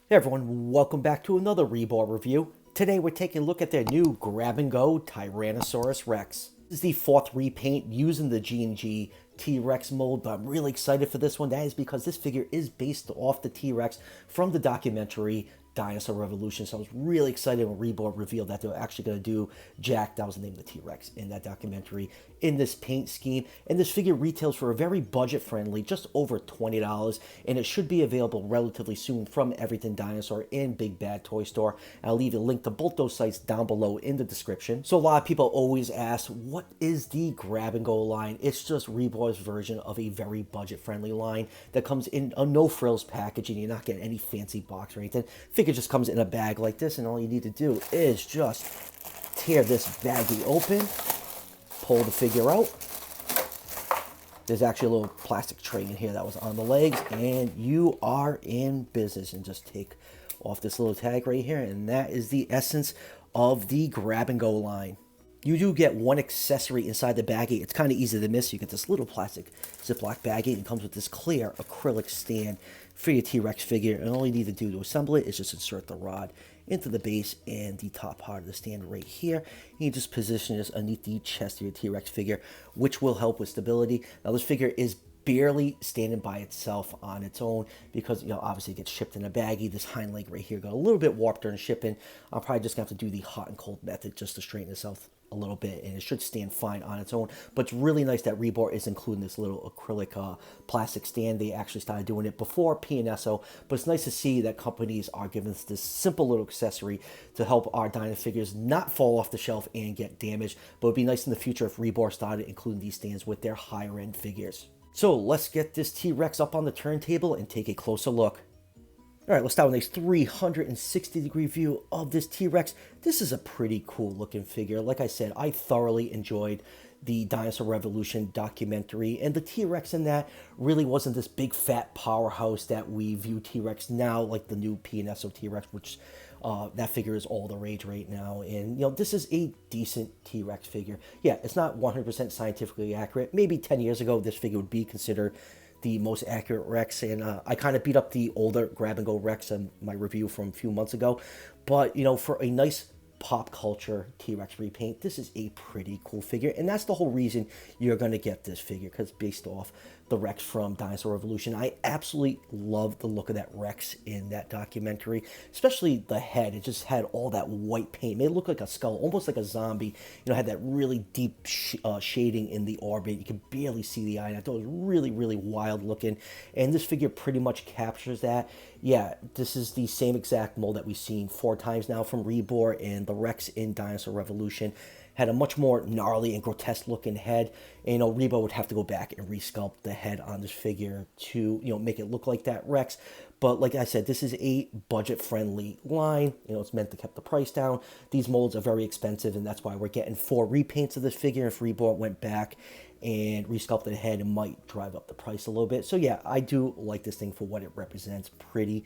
Hey everyone, welcome back to another Rebor review. Today we're taking a look at their new grab-and-go Tyrannosaurus Rex. This is the fourth repaint using the G&G T-Rex mold, but I'm really excited for this one. That is because this figure is based off the T-Rex from the documentary Dinosaur Revolution. So I was really excited when Rebor revealed that they were actually going to do Jack, that was the name of the T-Rex, in that documentary, in this paint scheme. And this figure retails for a very budget-friendly, just over $20, and it should be available relatively soon from Everything Dinosaur and Big Bad Toy Store. I'll leave a link to both those sites down below in the description. So a lot of people always ask, what is the grab-and-go line? It's just Rebor's version of a very budget-friendly line that comes in a no-frills packaging. You're not getting any fancy box or anything. Figure just comes in a bag like this, and all you need to do is just tear this baggie open, pull the figure out. There's actually a little plastic tray in here that was on the legs, and you are in business. And just take off this little tag right here, and that is the essence of the grab-and-go line. You do get one accessory inside the baggie. It's kind of easy to miss. You get this little plastic Ziploc baggie, and it comes with this clear acrylic stand for your T-Rex figure. And all you need to do to assemble it is just insert the rod into the base and the top part of the stand right here. And you just position this underneath the chest of your T-Rex figure, which will help with stability. Now, this figure is barely standing by itself on its own because, obviously it gets shipped in a baggie. This hind leg right here got a little bit warped during shipping. I'm probably just going to have to do the hot and cold method just to straighten this out a little bit, and it should stand fine on its own. But it's really nice that Rebor is including this little acrylic plastic stand. They actually started doing it before P&SO, but it's nice to see that companies are giving us this simple little accessory to help our Dino figures not fall off the shelf and get damaged. But it'd be nice in the future if Rebor started including these stands with their higher end figures. So let's get this T-Rex up on the turntable and take a closer look. All right, let's start with a nice 360-degree view of this T-Rex. This is a pretty cool looking figure. Like I said, I thoroughly enjoyed the Dinosaur Revolution documentary, and the T-Rex in that really wasn't this big fat powerhouse that we view T-Rex now, like the new P&SO T-Rex, which that figure is all the rage right now. And this is a decent T-Rex figure. Yeah, it's not 100% scientifically accurate. Maybe 10 years ago this figure would be considered the most accurate Rex, and I kind of beat up the older grab-and-go Rex in my review from a few months ago. But for a nice pop culture T-Rex repaint, this is a pretty cool figure, and that's the whole reason you're going to get this figure, because it's based off the Rex from Dinosaur Revolution. I absolutely love the look of that Rex in that documentary, especially the head. It just had all that white paint, made it look like a skull, almost like a zombie. Had that really deep shading in the orbit. You could barely see the eye, and I thought it was really, really wild looking, and this figure pretty much captures that. Yeah, this is the same exact mold that we've seen 4 times now from Rebor, and the Rex in Dinosaur Revolution had a much more gnarly and grotesque looking head. And Rebor would have to go back and resculpt the head on this figure to make it look like that Rex. But like I said, this is a budget-friendly line. It's meant to keep the price down. These molds are very expensive, and that's why we're getting 4 repaints of this figure. If Rebor went back and resculpted the head, it might drive up the price a little bit. So yeah, I do like this thing for what it represents. Pretty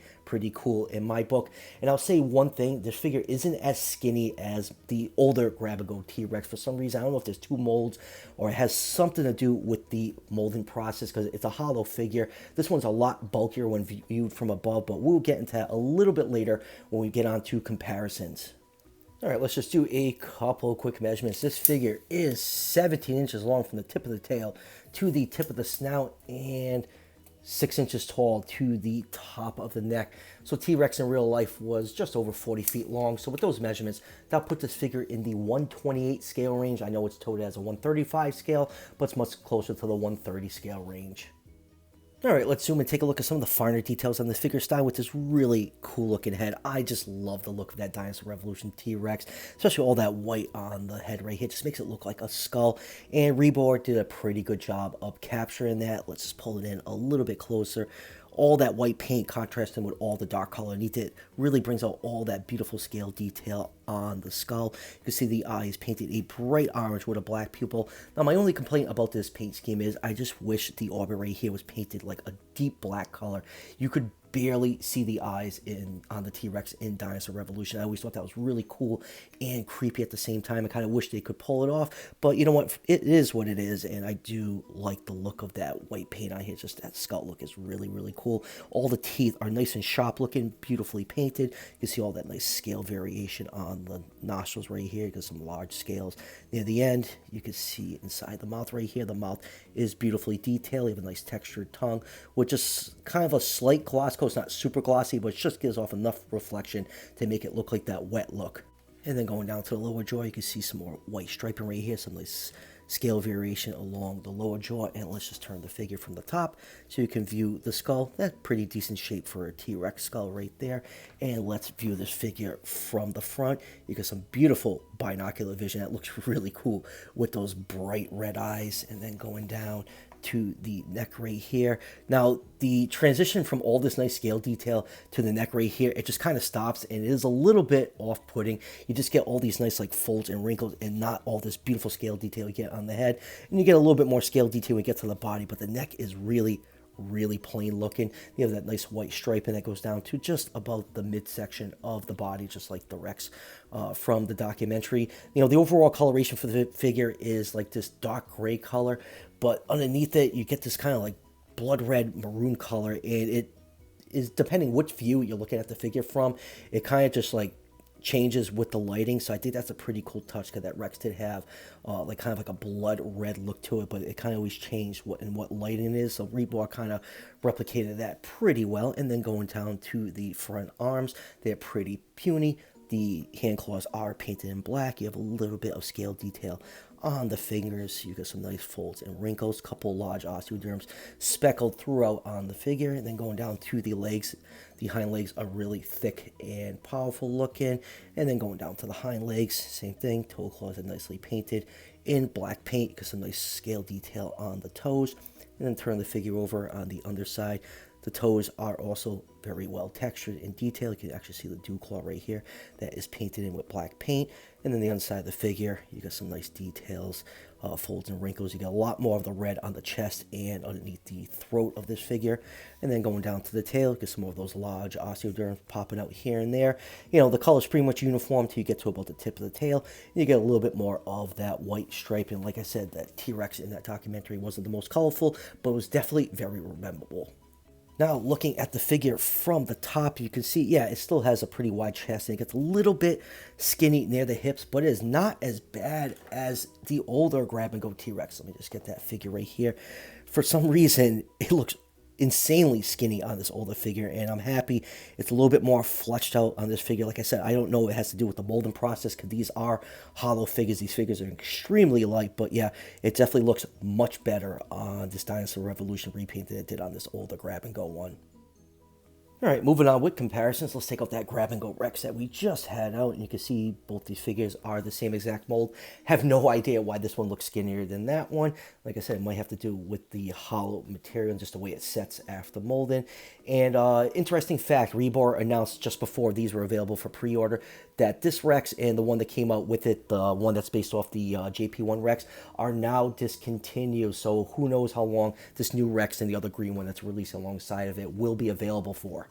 cool in my book. And I'll say one thing, this figure isn't as skinny as the older grab-and-go T-Rex for some reason. I don't know if there's 2 molds or it has something to do with the molding process, because it's a hollow figure. This one's a lot bulkier when viewed from above, but we'll get into that a little bit later when we get on to comparisons. All right, let's just do a couple quick measurements. This figure is 17 inches long from the tip of the tail to the tip of the snout, and 6 inches tall to the top of the neck. So T-Rex in real life was just over 40 feet long. So with those measurements, that'll put this figure in the 128 scale range. I know it's told as a 135 scale, but it's much closer to the 130 scale range. All right, let's zoom and take a look at some of the finer details on this figure style with this really cool looking head. I just love the look of that Dinosaur Revolution T-Rex, especially all that white on the head right here. It just makes it look like a skull, and Rebor did a pretty good job of capturing that. Let's just pull it in a little bit closer. All that white paint contrasting with all the dark color underneath it really brings out all that beautiful scale detail on the skull. You can see the eye is painted a bright orange with a black pupil. Now, my only complaint about this paint scheme is I just wish the orbit right here was painted like a deep black color. You could barely see the eyes on the T-Rex in Dinosaur Revolution. I always thought that was really cool and creepy at the same time. I kind of wish they could pull it off, but you know what? It is what it is, and I do like the look of that white paint on here. Just that skull look is really, really cool. All the teeth are nice and sharp looking, beautifully painted. You can see all that nice scale variation on the nostrils right here. You got some large scales. Near the end, you can see inside the mouth right here. The mouth is beautifully detailed. You have a nice textured tongue with just kind of a slight gloss coat. It's not super glossy, but it just gives off enough reflection to make it look like that wet look. And then going down to the lower jaw, you can see some more white striping right here, some nice scale variation along the lower jaw. And let's just turn the figure from the top so you can view the skull. That's pretty decent shape for a T-Rex skull right there. And let's view this figure from the front. You get some beautiful binocular vision. That looks really cool with those bright red eyes. And then going down to the neck right here. Now, the transition from all this nice scale detail to the neck right here, it just kind of stops, and it is a little bit off-putting. You just get all these nice like folds and wrinkles and not all this beautiful scale detail you get on the head. And you get a little bit more scale detail when you get to the body, but the neck is really plain looking. You have that nice white striping that goes down to just about the midsection of the body, just like the Rex from the documentary. You know, the overall coloration for the figure is like this dark gray color, but underneath it you get this kind of like blood red maroon color, and it is, depending which view you're looking at the figure from, it kind of just like changes with the lighting. So I think that's a pretty cool touch, because that Rex did have like kind of like a blood red look to it, but it kind of always changed what lighting it is. So Rebor kind of replicated that pretty well. And then going down to the front arms, they're pretty puny. The hand claws are painted in black. You have a little bit of scale detail on the fingers. You got some nice folds and wrinkles, couple large osteoderms speckled throughout on the figure. And then going down to the legs, the hind legs are really thick and powerful looking. And then going down to the hind legs, same thing. Toe claws are nicely painted in black paint. You got some nice scale detail on the toes. And then turn the figure over on the underside. The toes are also very well textured and detailed. You can actually see the dew claw right here that is painted in with black paint. And then the underside of the figure, you got some nice details, folds and wrinkles. You got a lot more of the red on the chest and underneath the throat of this figure. And then going down to the tail, you get some more of those large osteoderms popping out here and there. You know, the color's pretty much uniform till you get to about the tip of the tail. You get a little bit more of that white stripe. And like I said, that T-Rex in that documentary wasn't the most colorful, but it was definitely very memorable. Now, looking at the figure from the top, you can see, yeah, it still has a pretty wide chest, and it gets a little bit skinny near the hips, but it is not as bad as the older grab-and-go T-Rex. Let me just get that figure right here. For some reason, it looks insanely skinny on this older figure, and I'm happy it's a little bit more fleshed out on this figure. Like I said, I don't know if it has to do with the molding process, because these are hollow figures. These figures are extremely light, but yeah, it definitely looks much better on this Dinosaur Revolution repaint than it did on this older grab-and-go one. Alright, moving on with comparisons, let's take out that grab-and-go Rex that we just had out, and you can see both these figures are the same exact mold. Have no idea why this one looks skinnier than that one. Like I said, it might have to do with the hollow material and just the way it sets after molding. And interesting fact, Rebor announced just before these were available for pre-order that this Rex and the one that came out with it, the one that's based off the JP1 Rex, are now discontinued. So who knows how long this new Rex and the other green one that's released alongside of it will be available for.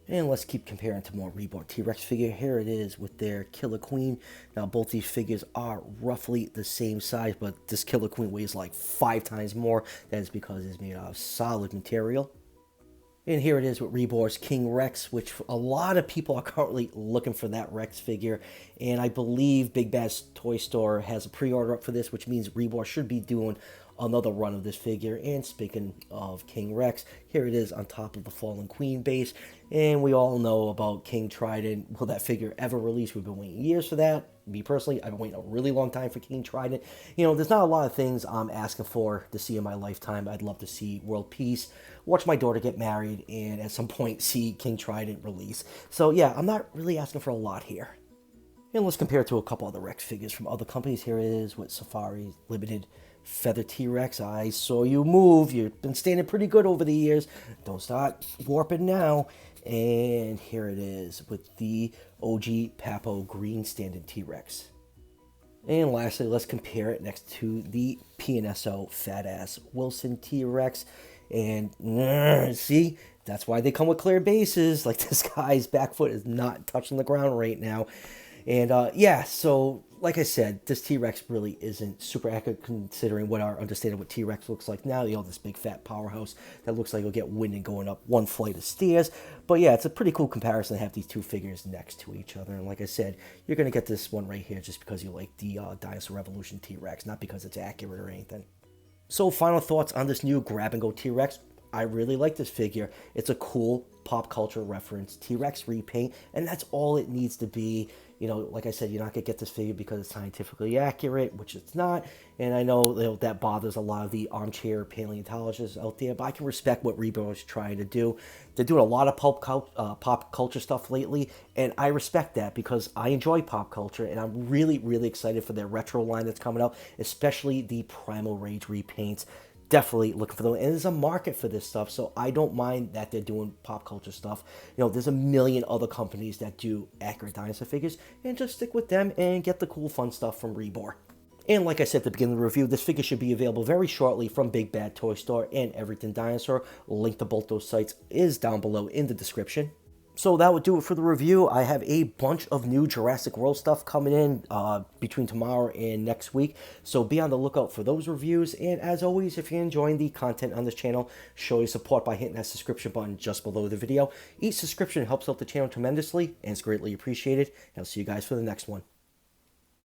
And let's keep comparing to more Rebor T-Rex figure. Here it is with their Killer Queen. Now, both these figures are roughly the same size, but this Killer Queen weighs like 5 times more. That is because it's made out of solid material. And here it is with Rebor's King Rex, which a lot of people are currently looking for that Rex figure. And I believe Big Bad's Toy Store has a pre-order up for this, which means Rebor should be doing another run of this figure. And speaking of King Rex, here it is on top of the Fallen Queen base. And we all know about King Trident. Will that figure ever release? We've been waiting years for that. Me personally, I've been waiting a really long time for King Trident. You know, there's not a lot of things I'm asking for to see in my lifetime. I'd love to see world peace, watch my daughter get married, and at some point see King Trident release. So yeah, I'm not really asking for a lot here. And let's compare it to a couple other Rex figures from other companies. Here it is with Safari Limited Feather T-Rex. I saw you move. You've been standing pretty good over the years. Don't start warping now. And here it is with the OG Papo Green Standard T-Rex. And lastly, let's compare it next to the PNSO Fat Ass Wilson T-Rex. And see, That's why they come with clear bases. Like, this guy's back foot is not touching the ground right now. And yeah, so like I said, this T-Rex really isn't super accurate considering what our understanding of what T-Rex looks like now. You know, this big fat powerhouse that looks like it'll get winded going up one flight of stairs. But yeah, it's a pretty cool comparison to have these two figures next to each other. And like I said, you're going to get this one right here just because you like the Dinosaur Revolution T-Rex, not because it's accurate or anything. So final thoughts on this new grab-and-go T-Rex. I really like this figure. It's a cool pop culture reference T-Rex repaint, and that's all it needs to be. You know, like I said, you're not going to get this figure because it's scientifically accurate, which it's not. And I know, that bothers a lot of the armchair paleontologists out there, but I can respect what Rebor is trying to do. They're doing a lot of pop culture stuff lately, and I respect that because I enjoy pop culture, and I'm really, really excited for their retro line that's coming out, especially the Primal Rage repaints. Definitely looking for them, and there's a market for this stuff, so I don't mind that they're doing pop culture stuff. You know, there's a million other companies that do accurate dinosaur figures, and just stick with them and get the cool fun stuff from Rebor. And like I said at the beginning of the review, this figure should be available very shortly from Big Bad Toy Store and Everything Dinosaur. Link to both those sites is down below in the description. So that would do it for the review. I have a bunch of new Jurassic World stuff coming in between tomorrow and next week. So be on the lookout for those reviews. And as always, if you're enjoying the content on this channel, show your support by hitting that subscription button just below the video. Each subscription helps out the channel tremendously and it's greatly appreciated. And I'll see you guys for the next one.